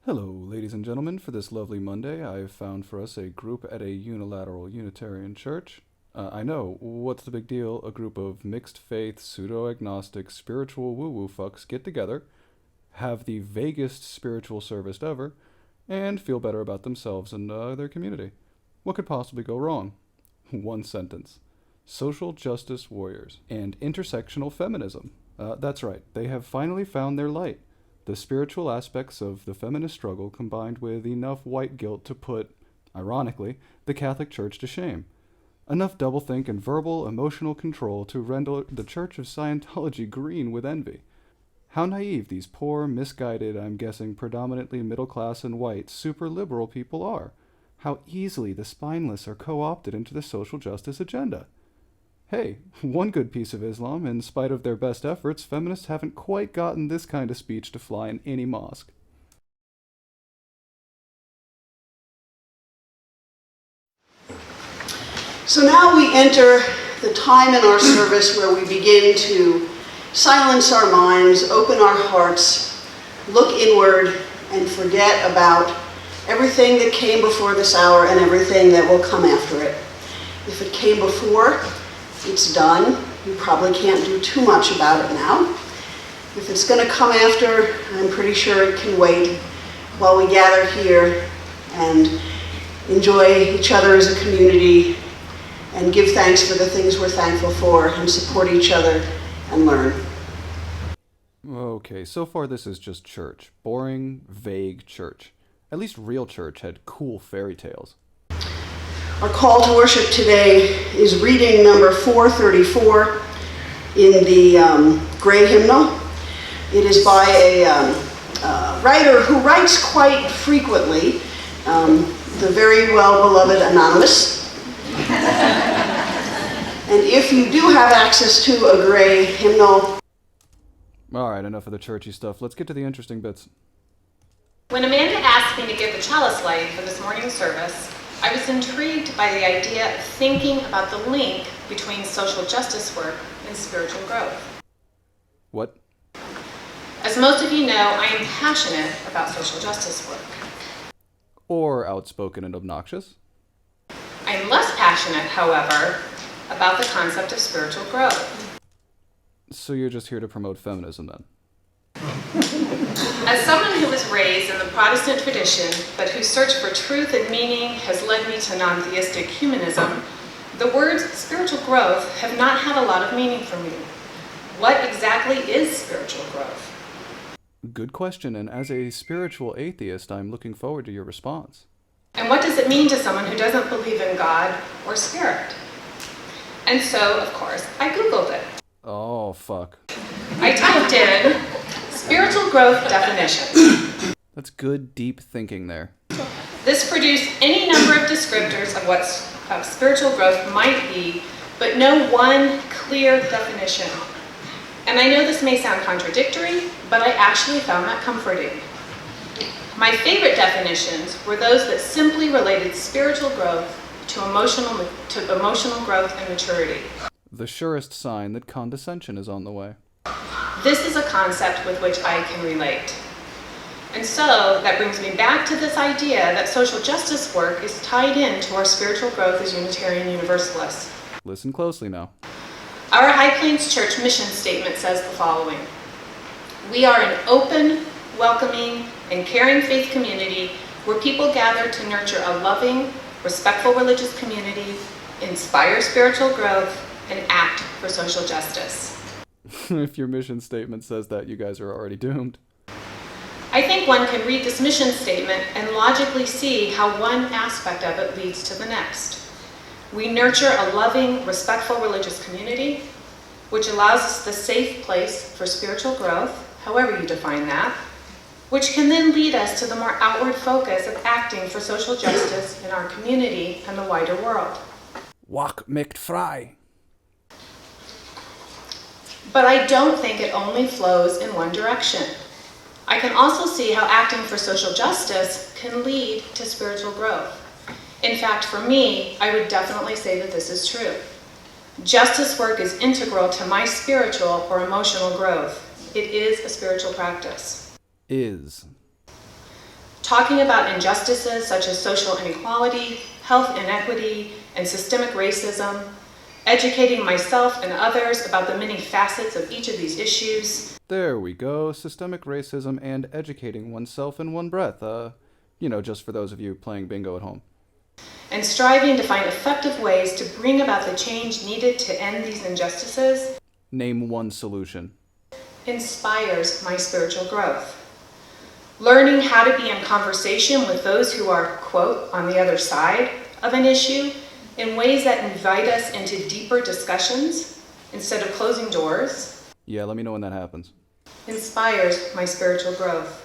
Hello, ladies and gentlemen. For this lovely Monday, I have found for us a group at a Unilateral Unitarian church. I know, what's the big deal? A group of mixed-faith, pseudo-agnostic, spiritual woo-woo fucks get together, have the vaguest spiritual service ever, and feel better about themselves and their community. What could possibly go wrong? One sentence. Social justice warriors and intersectional feminism. That's right, they have finally found their light. The spiritual aspects of the feminist struggle combined with enough white guilt to put, ironically, the Catholic Church to shame. Enough doublethink and verbal, emotional control to render the Church of Scientology green with envy. How naive these poor, misguided, I'm guessing predominantly middle-class and white, super-liberal people are. How easily the spineless are co-opted into the social justice agenda. Hey, one good piece of Islam, in spite of their best efforts, feminists haven't quite gotten this kind of speech to fly in any mosque. So now we enter the time in our service where we begin to silence our minds, open our hearts, look inward, and forget about everything that came before this hour and everything that will come after it. If it came before, it's done. You probably can't do too much about it now. If it's going to come after, I'm pretty sure it can wait while we gather here and enjoy each other as a community and give thanks for the things we're thankful for and support each other and learn. Okay, so far this is just church. Boring, vague church. At least real church had cool fairy tales. Our call to worship today is reading number 434 in the Gray Hymnal. It is by a writer who writes quite frequently, the very well-beloved Anonymous. And if you do have access to a Gray Hymnal... Alright, enough of the churchy stuff. Let's get to the interesting bits. When Amanda asked me to give the chalice light for this morning's service, I was intrigued by the idea of thinking about the link between social justice work and spiritual growth. What? As most of you know, I am passionate about social justice work. Or outspoken and obnoxious? I am less passionate, however, about the concept of spiritual growth. So you're just here to promote feminism then? As someone who was raised in the Protestant tradition, but whose search for truth and meaning has led me to non-theistic humanism, the words spiritual growth have not had a lot of meaning for me. What exactly is spiritual growth? Good question, and as a spiritual atheist, I'm looking forward to your response. And what does it mean to someone who doesn't believe in God or spirit? And so, of course, I Googled it. Oh, fuck. I typed in spiritual growth definition. That's good, deep thinking there. This produced any number of descriptors of what spiritual growth might be, but no one clear definition. And I know this may sound contradictory, but I actually found that comforting. My favorite definitions were those that simply related spiritual growth to emotional growth and maturity. The surest sign that condescension is on the way. This is a concept with which I can relate. And so that brings me back to this idea that social justice work is tied into our spiritual growth as Unitarian Universalists. Listen closely now. Our High Plains Church mission statement says the following: we are an open, welcoming, and caring faith community where people gather to nurture a loving, respectful religious community, inspire spiritual growth, and act for social justice. If your mission statement says that, you guys are already doomed. I think one can read this mission statement and logically see how one aspect of it leads to the next. We nurture a loving, respectful religious community, which allows us the safe place for spiritual growth, however you define that, which can then lead us to the more outward focus of acting for social justice in our community and the wider world. Wach micht frei. But I don't think it only flows in one direction. I can also see how acting for social justice can lead to spiritual growth. In fact, for me, I would definitely say that this is true. Justice work is integral to my spiritual or emotional growth. It is a spiritual practice. Is. talking about injustices such as social inequality, health inequity, and systemic racism, educating myself and others about the many facets of each of these issues. There we go, systemic racism and educating oneself in one breath. Just for those of you playing bingo at home. And striving to find effective ways to bring about the change needed to end these injustices. Name one solution. Inspires my spiritual growth. Learning how to be in conversation with those who are, quote, on the other side of an issue in ways that invite us into deeper discussions instead of closing doors. Yeah, let me know when that happens. Inspires my spiritual growth.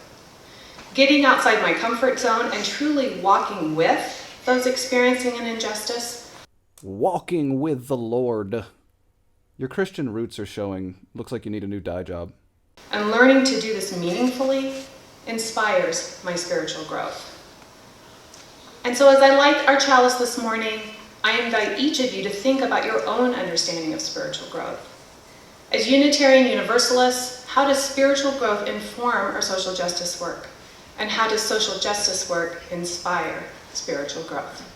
Getting outside my comfort zone and truly walking with those experiencing an injustice. Walking with the Lord. Your Christian roots are showing. Looks like you need a new dye job. And learning to do this meaningfully inspires my spiritual growth. And so as I light our chalice this morning, I invite each of you to think about your own understanding of spiritual growth. As Unitarian Universalists, how does spiritual growth inform our social justice work? And how does social justice work inspire spiritual growth?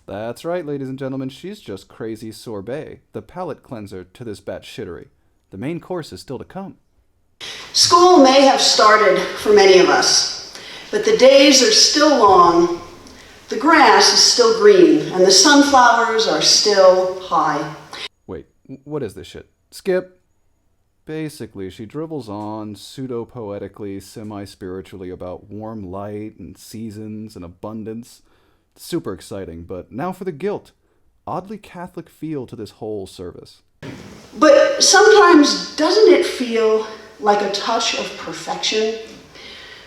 That's right, ladies and gentlemen, she's just crazy sorbet, the palate cleanser to this batshittery. The main course is still to come. School may have started for many of us, but the days are still long, the grass is still green, and the sunflowers are still high. Wait, what is this shit? Skip. Basically, she dribbles on, pseudo-poetically, semi-spiritually about warm light and seasons and abundance. Super exciting, but now for the guilt. Oddly Catholic feel to this whole service. But sometimes doesn't it feel like a touch of perfection?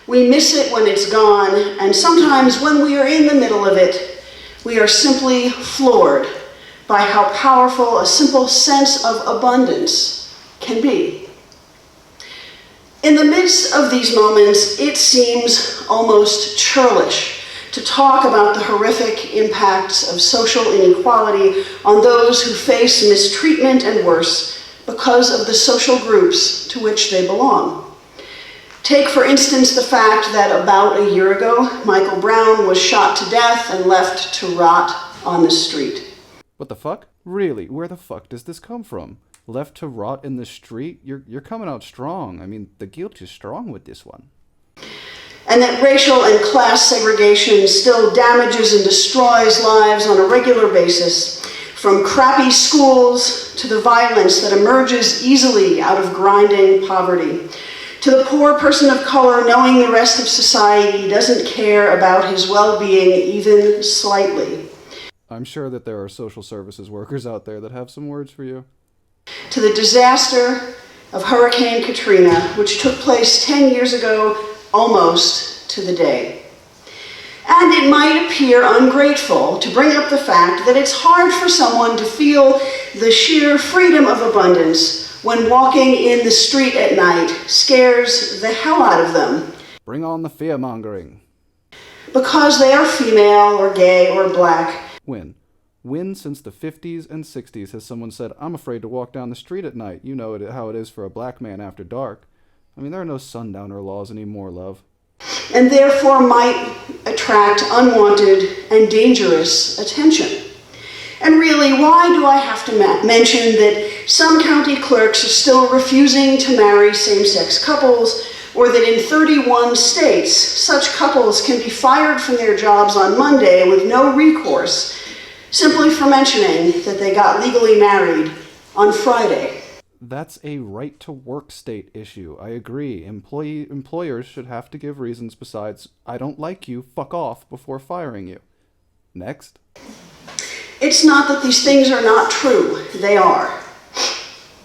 We miss it when it's gone, and sometimes when we are in the middle of it, we are simply floored by how powerful a simple sense of abundance can be. In the midst of these moments, it seems almost churlish to talk about the horrific impacts of social inequality on those who face mistreatment and worse because of the social groups to which they belong. Take, for instance, the fact that about a year ago, Michael Brown was shot to death and left to rot on the street. What the fuck? Really? Where the fuck does this come from? Left to rot in the street? You're coming out strong. I mean, the guilt is strong with this one. And that racial and class segregation still damages and destroys lives on a regular basis, from crappy schools to the violence that emerges easily out of grinding poverty, to the poor person of color knowing the rest of society doesn't care about his well-being even slightly. I'm sure that there are social services workers out there that have some words for you. To the disaster of Hurricane Katrina, which took place 10 years ago, almost to the day. And it might appear ungrateful to bring up the fact that it's hard for someone to feel the sheer freedom of abundance when walking in the street at night scares the hell out of them. Bring on the fear-mongering. Because they are female or gay or black. When since the 50s and 60s has someone said, I'm afraid to walk down the street at night? You know how it is for a black man after dark. I mean, there are no sundowner laws anymore, love. And therefore might attract unwanted and dangerous attention. And really, why do I have to mention that some county clerks are still refusing to marry same-sex couples, or that in 31 states, such couples can be fired from their jobs on Monday with no recourse, simply for mentioning that they got legally married on Friday? That's a right-to-work state issue. I agree. Employers should have to give reasons besides, I don't like you, fuck off, before firing you. Next. It's not that these things are not true. They are.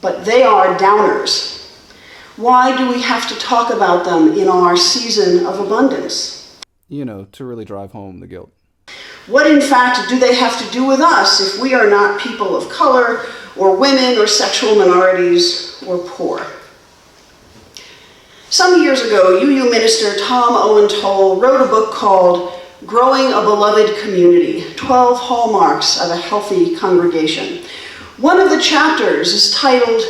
But they are downers. Why do we have to talk about them in our season of abundance? You know, to really drive home the guilt. What, in fact, do they have to do with us if we are not people of color, or women, or sexual minorities, or poor? Some years ago, UU minister Tom Owen Toll wrote a book called Growing a Beloved Community, 12 Hallmarks of a Healthy Congregation. One of the chapters is titled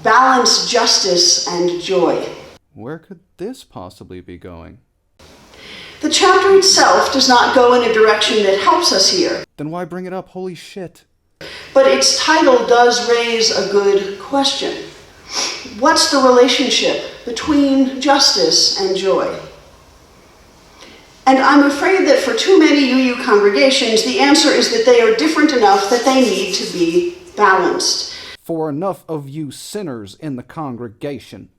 Balance, Justice, and Joy. Where could this possibly be going? The chapter itself does not go in a direction that helps us here, Then why bring it up? Holy shit. but its title does raise a good question. What's the relationship between justice and joy? And I'm afraid that for too many UU congregations, the answer is that they are different enough that they need to be balanced. For enough of you sinners in the congregation.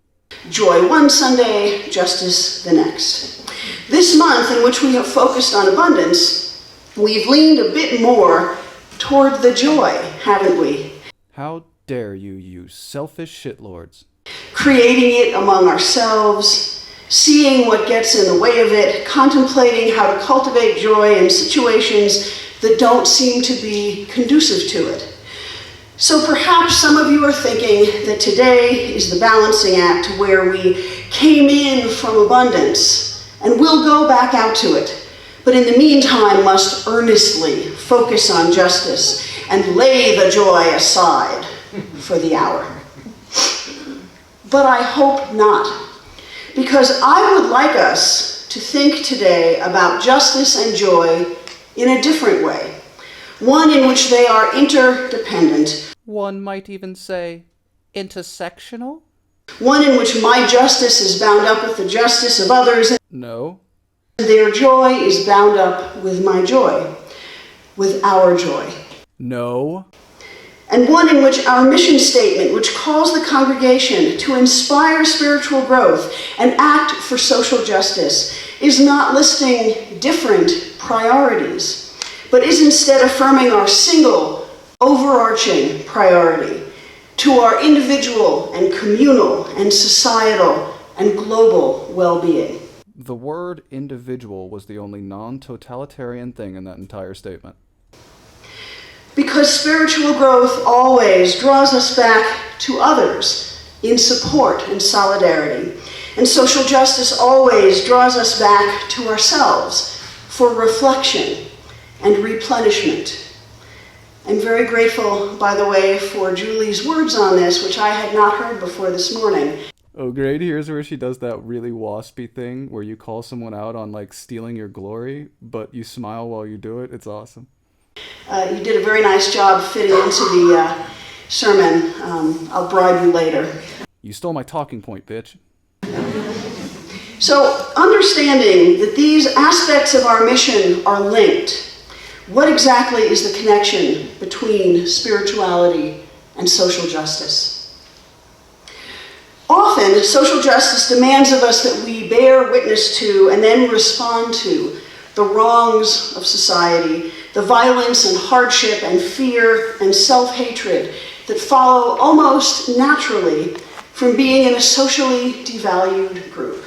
Joy one Sunday, justice the next. This month, in which we have focused on abundance, we've leaned a bit more toward the joy, haven't we? How dare you, you selfish shitlords. Creating it among ourselves, seeing what gets in the way of it, contemplating how to cultivate joy in situations that don't seem to be conducive to it. So perhaps some of you are thinking that today is the balancing act where we came in from abundance and we'll go back out to it, but in the meantime must earnestly focus on justice and lay the joy aside for the hour. But I hope not, because I would like us to think today about justice and joy in a different way, one in which they are interdependent. One might even say intersectional? One in which my justice is bound up with the justice of others, No. and their joy is bound up with my joy, with our joy. No. And one in which our mission statement, which calls the congregation to inspire spiritual growth and act for social justice, is not listing different priorities, but is instead affirming our single, overarching priority to our individual and communal and societal and global well-being. The word individual was the only non-totalitarian thing in that entire statement. Because spiritual growth always draws us back to others in support and solidarity. And social justice always draws us back to ourselves for reflection and replenishment. I'm very grateful, by the way, for Julie's words on this, which I had not heard before this morning. Oh, great. Here's where she does that really waspy thing where you call someone out on, like, stealing your glory, but you smile while you do it. It's awesome. You did a very nice job fitting into the sermon. I'll bribe you later. You stole my talking point, bitch. So, understanding that these aspects of our mission are linked, what exactly is the connection between spirituality and social justice? Often, social justice demands of us that we bear witness to and then respond to the wrongs of society, the violence and hardship and fear and self-hatred that follow almost naturally from being in a socially devalued group.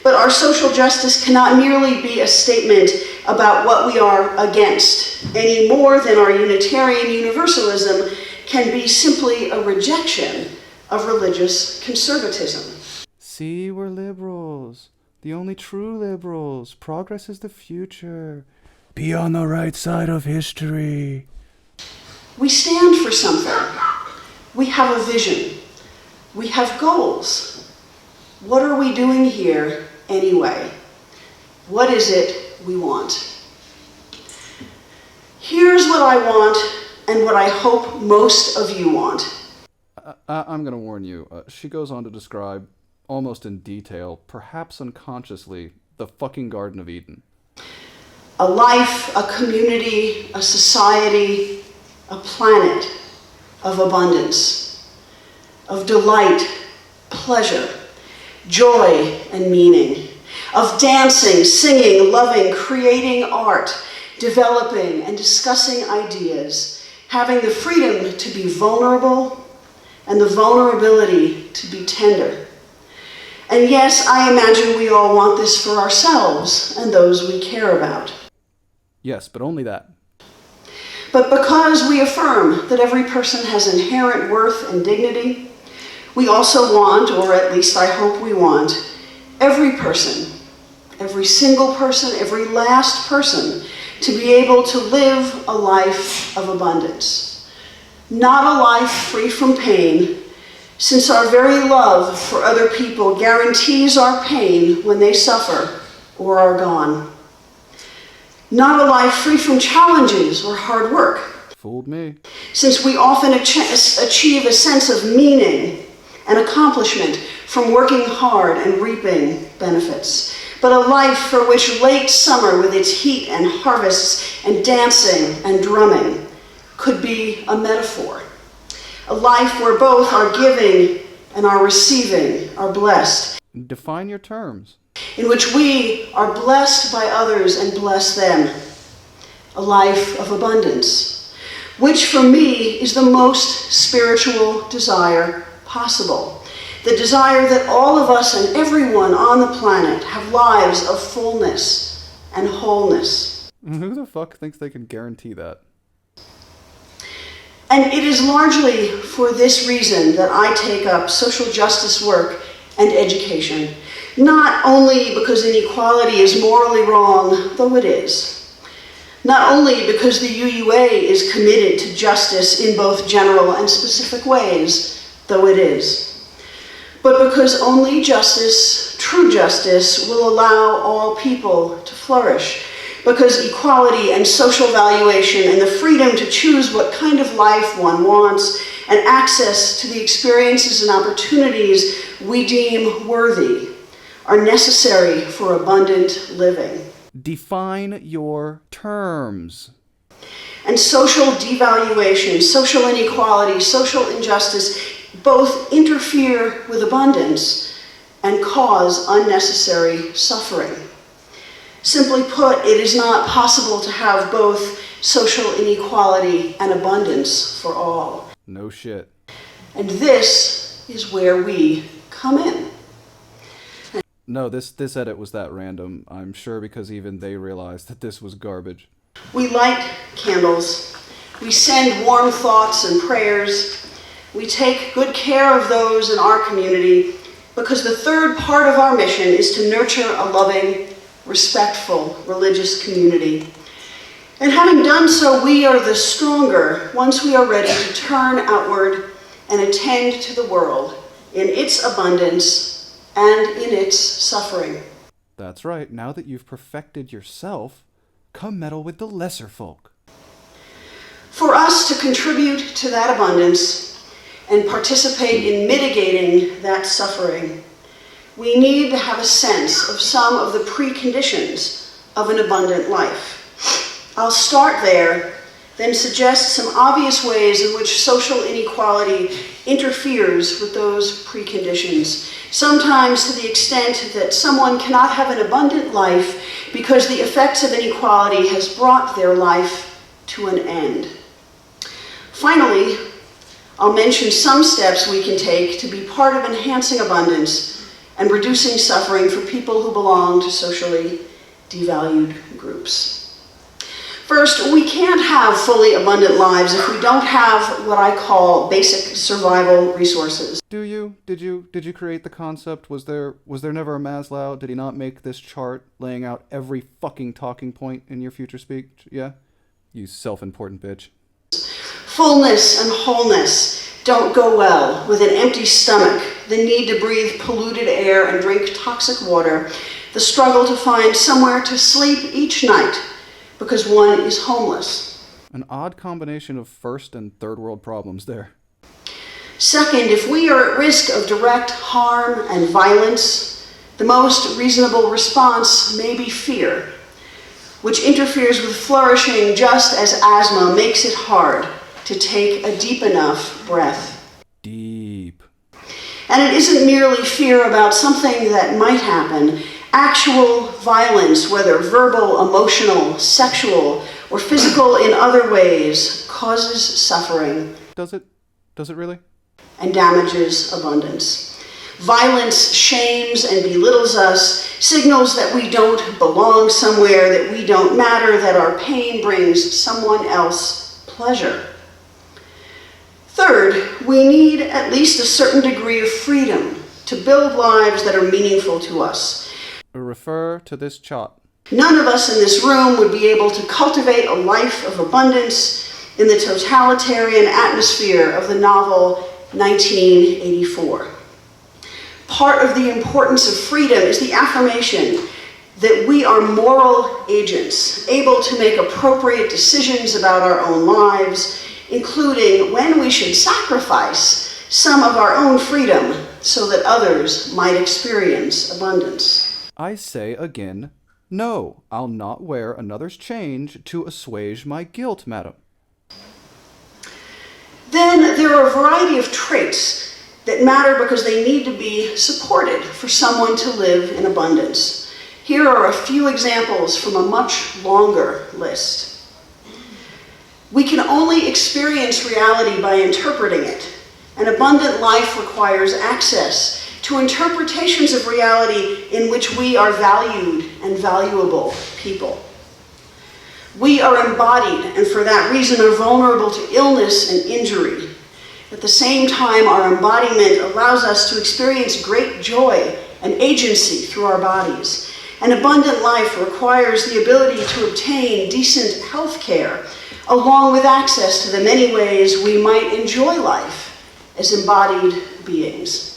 But our social justice cannot merely be a statement about what we are against, any more than our Unitarian Universalism can be simply a rejection of religious conservatism. See, we're liberals. The only true liberals. Progress is the future. Be on the right side of history. We stand for something. We have a vision. We have goals. What are we doing here anyway? What is it we want? Here's what I want and what I hope most of you want. I'm going to warn you. She goes on to describe, almost in detail, perhaps unconsciously, the fucking Garden of Eden. A life, a community, a society, a planet of abundance, of delight, pleasure, joy, and meaning, of dancing, singing, loving, creating art, developing and discussing ideas, having the freedom to be vulnerable and the vulnerability to be tender. And yes, I imagine we all want this for ourselves and those we care about. Yes, but only that. But because we affirm that every person has inherent worth and dignity, we also want, or at least I hope we want, every person, every single person, every last person, to be able to live a life of abundance. Not a life free from pain, since our very love for other people guarantees our pain when they suffer or are gone. Not a life free from challenges or hard work, Fooled me. since we often achieve a sense of meaning and accomplishment from working hard and reaping benefits. But a life for which late summer with its heat and harvests and dancing and drumming could be a metaphor. A life where both our giving and our receiving are blessed. Define your terms. In which we are blessed by others and bless them. A life of abundance, which for me is the most spiritual desire possible. The desire that all of us and everyone on the planet have lives of fullness and wholeness. Who the fuck thinks they can guarantee that? And it is largely for this reason that I take up social justice work and education. Not only because inequality is morally wrong, though it is. Not only because the UUA is committed to justice in both general and specific ways, though it is. But because only justice, true justice, will allow all people to flourish. Because equality and social valuation and the freedom to choose what kind of life one wants and access to the experiences and opportunities we deem worthy are necessary for abundant living. Define your terms. And social devaluation, social inequality, social injustice both interfere with abundance and cause unnecessary suffering. Simply put, it is not possible to have both social inequality and abundance for all. No shit. And this is where we come in. No, this edit was that random. I'm sure because even they realized that this was garbage. We light candles. We send warm thoughts and prayers. We take good care of those in our community because the third part of our mission is to nurture a loving, respectful religious community. And having done so, we are the stronger once we are ready to turn outward and attend to the world in its abundance and in its suffering. That's right. Now that you've perfected yourself, come meddle with the lesser folk. For us to contribute to that abundance and participate in mitigating that suffering, we need to have a sense of some of the preconditions of an abundant life. I'll start there, then suggest some obvious ways in which social inequality interferes with those preconditions, sometimes to the extent that someone cannot have an abundant life because the effects of inequality has brought their life to an end. Finally, I'll mention some steps we can take to be part of enhancing abundance and reducing suffering for people who belong to socially devalued groups. First, we can't have fully abundant lives if we don't have what I call basic survival resources. Do you? Did you create the concept? Was there never a Maslow? Did he not make this chart laying out every fucking talking point in your future speech? Yeah? You self-important bitch. Fullness and wholeness don't go well with an empty stomach, the need to breathe polluted air and drink toxic water, the struggle to find somewhere to sleep each night because one is homeless. An odd combination of first and third world problems there. Second, if we are at risk of direct harm and violence, the most reasonable response may be fear, which interferes with flourishing just as asthma makes it hard to take a deep enough breath. Deep. And it isn't merely fear about something that might happen. Actual violence, whether verbal, emotional, sexual, or physical in other ways, causes suffering. Does it? Does it really? And damages abundance. Violence shames and belittles us, signals that we don't belong somewhere, that we don't matter, that our pain brings someone else pleasure. Third, we need at least a certain degree of freedom to build lives that are meaningful to us. Refer to this chart. None of us in this room would be able to cultivate a life of abundance in the totalitarian atmosphere of the novel 1984. Part of the importance of freedom is the affirmation that we are moral agents, able to make appropriate decisions about our own lives, including when we should sacrifice some of our own freedom so that others might experience abundance. I say again, no, I'll not wear another's change to assuage my guilt, madam. Then there are a variety of traits that matter because they need to be supported for someone to live in abundance. Here are a few examples from a much longer list. We can only experience reality by interpreting it. An abundant life requires access to interpretations of reality in which we are valued and valuable people. We are embodied, and for that reason are vulnerable to illness and injury. At the same time, our embodiment allows us to experience great joy and agency through our bodies. An abundant life requires the ability to obtain decent health care, along with access to the many ways we might enjoy life as embodied beings.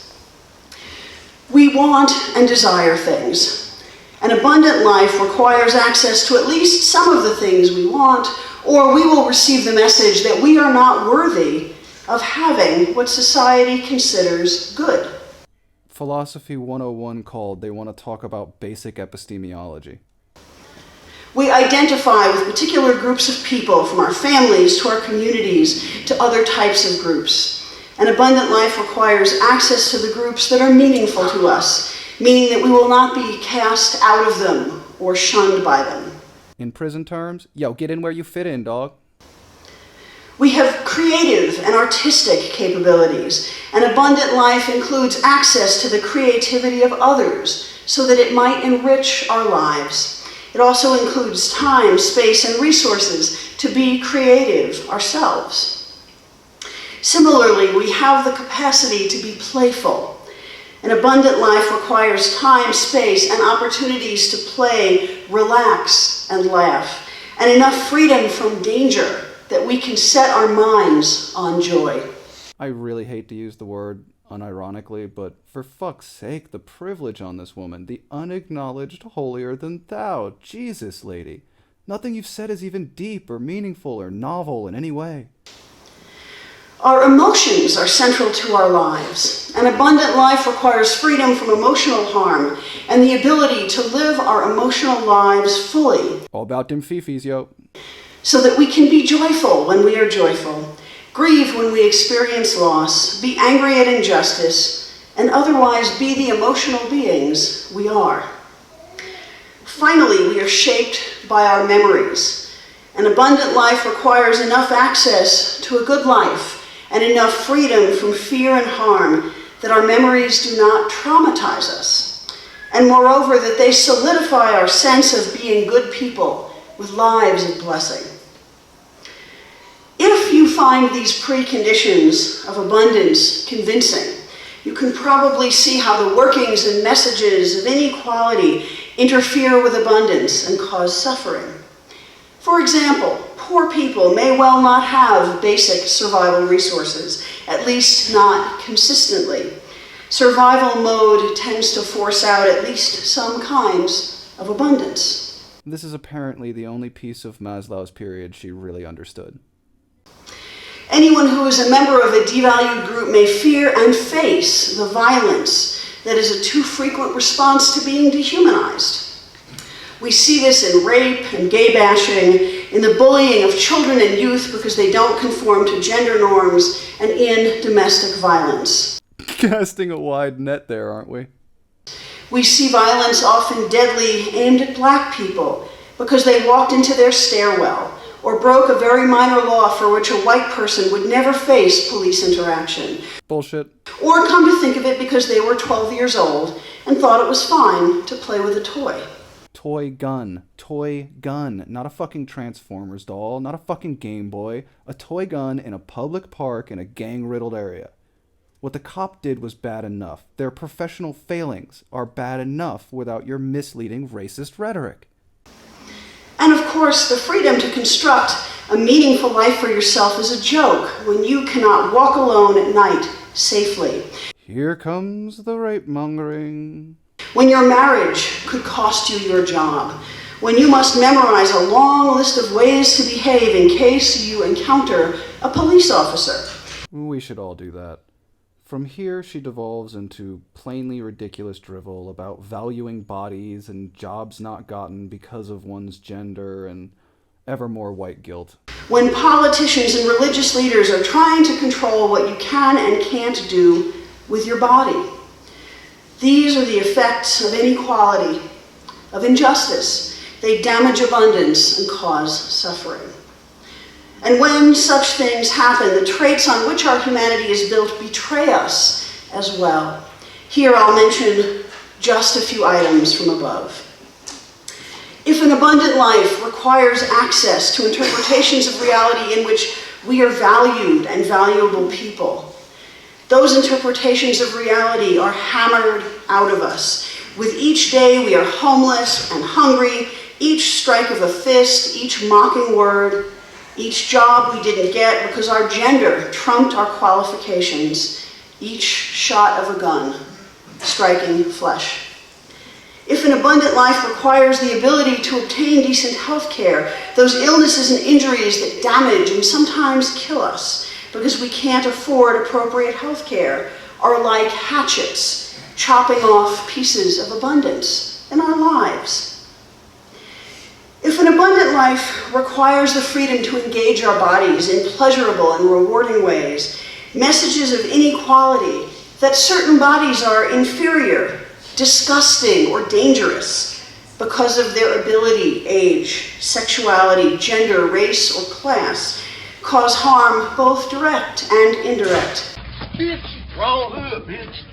We want and desire things. An abundant life requires access to at least some of the things we want, or we will receive the message that we are not worthy of having what society considers good. Philosophy 101 called, they want to talk about basic epistemology. We identify with particular groups of people, from our families to our communities to other types of groups. An abundant life requires access to the groups that are meaningful to us, meaning that we will not be cast out of them or shunned by them. In prison terms, yo, get in where you fit in, dog. We have creative and artistic capabilities. An abundant life includes access to the creativity of others so that it might enrich our lives. It also includes time, space, and resources to be creative ourselves. Similarly, we have the capacity to be playful. An abundant life requires time, space, and opportunities to play, relax, and laugh, and enough freedom from danger that we can set our minds on joy. I really hate to use the word unironically, but for fuck's sake, the privilege on this woman, the unacknowledged holier than thou. Jesus, lady. Nothing you've said is even deep or meaningful or novel in any way. Our emotions are central to our lives. An abundant life requires freedom from emotional harm and the ability to live our emotional lives fully. All about them fifis, yo. So that we can be joyful when we are joyful, grieve when we experience loss, be angry at injustice, and otherwise be the emotional beings we are. Finally, we are shaped by our memories. An abundant life requires enough access to a good life and enough freedom from fear and harm that our memories do not traumatize us, and moreover, that they solidify our sense of being good people with lives of blessing. If you find these preconditions of abundance convincing, you can probably see how the workings and messages of inequality interfere with abundance and cause suffering. For example, poor people may well not have basic survival resources, at least not consistently. Survival mode tends to force out at least some kinds of abundance. This is apparently the only piece of Maslow's period she really understood. Anyone who is a member of a devalued group may fear and face the violence that is a too frequent response to being dehumanized. We see this in rape and gay bashing, in the bullying of children and youth because they don't conform to gender norms, and in domestic violence. Casting a wide net there, aren't we? We see violence often deadly aimed at black people because they walked into their stairwell or broke a very minor law for which a white person would never face police interaction. Bullshit. Or come to think of it, because they were 12 years old and thought it was fine to play with a toy. Toy gun. Toy gun. Not a fucking Transformers doll. Not a fucking Game Boy. A toy gun in a public park in a gang-riddled area. What the cop did was bad enough. Their professional failings are bad enough without your misleading racist rhetoric. And of course, the freedom to construct a meaningful life for yourself is a joke when you cannot walk alone at night safely. Here comes the rape mongering. when your marriage could cost you your job, when you must memorize a long list of ways to behave in case you encounter a police officer. We should all do that. From here, she devolves into plainly ridiculous drivel about valuing bodies and jobs not gotten because of one's gender and ever more white guilt. When politicians and religious leaders are trying to control what you can and can't do with your body. These are the effects of inequality, of injustice. They damage abundance and cause suffering. And when such things happen, the traits on which our humanity is built betray us as well. Here I'll mention just a few items from above. If an abundant life requires access to interpretations of reality in which we are valued and valuable people, those interpretations of reality are hammered out of us. With each day we are homeless and hungry, each strike of a fist, each mocking word, each job we didn't get because our gender trumped our qualifications, each shot of a gun striking flesh. If an abundant life requires the ability to obtain decent health care, those illnesses and injuries that damage and sometimes kill us because we can't afford appropriate health care are like hatchets chopping off pieces of abundance in our lives. If an abundant life requires the freedom to engage our bodies in pleasurable and rewarding ways, messages of inequality, that certain bodies are inferior, disgusting, or dangerous because of their ability, age, sexuality, gender, race, or class, cause harm both direct and indirect. Bitch, wrong hood, bitch.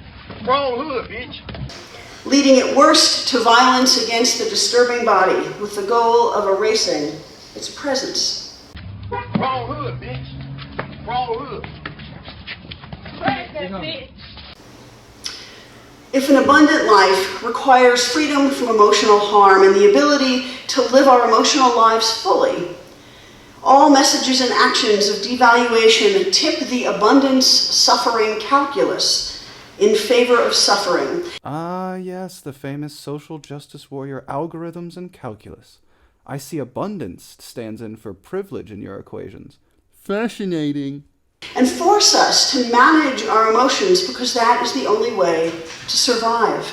Wrong hood, bitch. Leading at worst to violence against the disturbing body with the goal of erasing its presence. Wrong hood, bitch. Wrong hood. Bitch. If an abundant life requires freedom from emotional harm and the ability to live our emotional lives fully, all messages and actions of devaluation tip the abundance-suffering calculus in favor of suffering. Ah, yes, the famous social justice warrior algorithms and calculus. I see abundance stands in for privilege in your equations. Fascinating. And force us to manage our emotions because that is the only way to survive.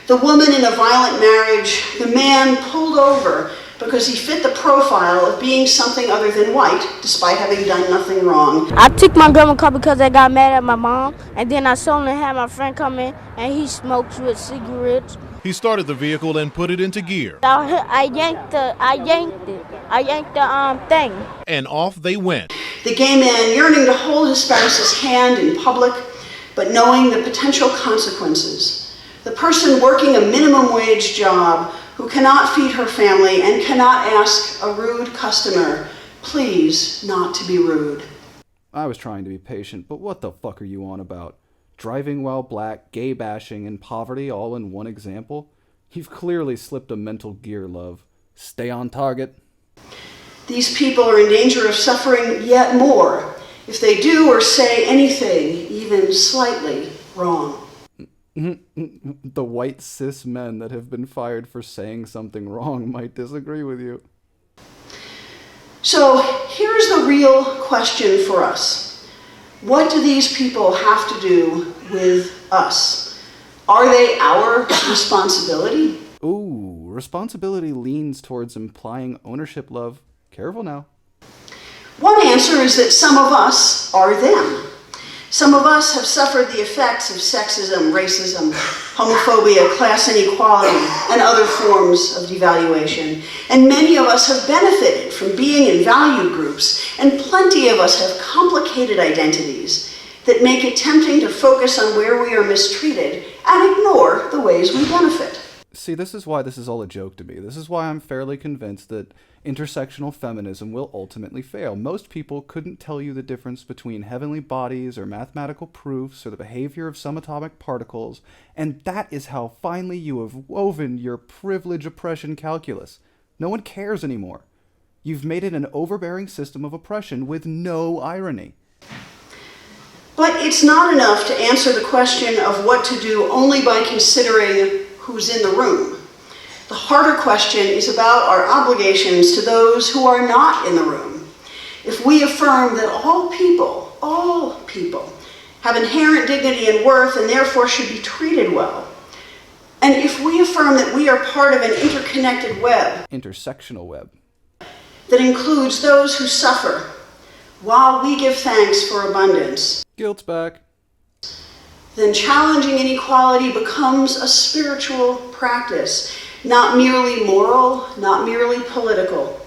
The woman in a violent marriage, the man pulled over because he fit the profile of being something other than white, despite having done nothing wrong. I took my grandma car because I got mad at my mom, and then I suddenly had my friend come in, and he smokes with cigarettes. He started the vehicle and put it into gear. I yanked the thing. And off they went. The gay man yearning to hold his spouse's hand in public, but knowing the potential consequences. The person working a minimum wage job who cannot feed her family and cannot ask a rude customer, please not to be rude. I was trying to be patient, but what the fuck are you on about? Driving while black, gay bashing, and poverty all in one example? You've clearly slipped a mental gear, love. Stay on target. These people are in danger of suffering yet more if they do or say anything even slightly wrong. The white cis men that have been fired for saying something wrong might disagree with you. So here's the real question for us. What do these people have to do with us? Are they our responsibility? Ooh, responsibility leans towards implying ownership, love. Careful now. One answer is that some of us are them. Some of us have suffered the effects of sexism, racism, homophobia, class inequality, and other forms of devaluation. And many of us have benefited from being in value groups, and plenty of us have complicated identities that make it tempting to focus on where we are mistreated and ignore the ways we benefit. See, this is why this is all a joke to me. This is why I'm fairly convinced that intersectional feminism will ultimately fail. Most people couldn't tell you the difference between heavenly bodies or mathematical proofs or the behavior of some atomic particles, and that is how finally you have woven your privilege oppression calculus. No one cares anymore. You've made it an overbearing system of oppression with no irony. But it's not enough to answer the question of what to do only by considering who's in the room. The harder question is about our obligations to those who are not in the room. If we affirm that all people, have inherent dignity and worth and therefore should be treated well, and if we affirm that we are part of an interconnected web, Intersectional web. that includes those who suffer while we give thanks for abundance, Guilt's back. then challenging inequality becomes a spiritual practice, not merely moral, not merely political,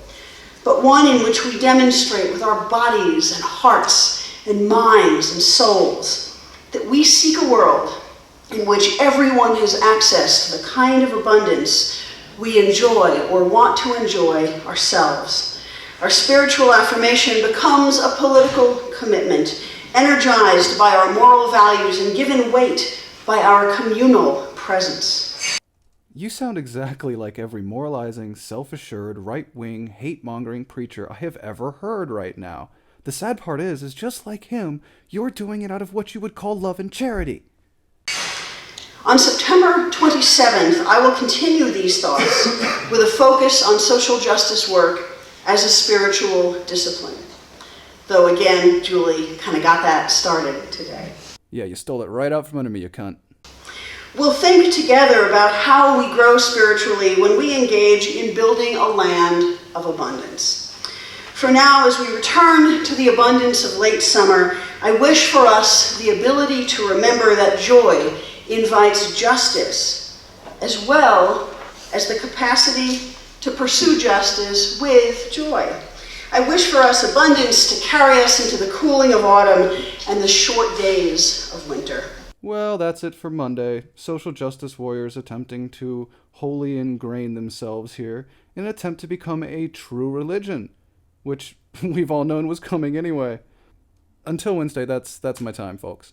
but one in which we demonstrate with our bodies and hearts and minds and souls that we seek a world in which everyone has access to the kind of abundance we enjoy or want to enjoy ourselves. Our spiritual affirmation becomes a political commitment, energized by our moral values and given weight by our communal presence. You sound exactly like every moralizing, self-assured, right-wing, hate-mongering preacher I have ever heard right now. The sad part is just like him, you're doing it out of what you would call love and charity. On September 27th, I will continue these thoughts with a focus on social justice work as a spiritual discipline. Though again, Julie kind of got that started today. Yeah, you stole it right out from under me, you cunt. We'll think together about how we grow spiritually when we engage in building a land of abundance. For now, as we return to the abundance of late summer, I wish for us the ability to remember that joy invites justice, as well as the capacity to pursue justice with joy. I wish for us abundance to carry us into the cooling of autumn and the short days of winter. Well, that's it for Monday. Social justice warriors attempting to wholly ingrain themselves here in an attempt to become a true religion, which we've all known was coming anyway. Until Wednesday, that's my time, folks.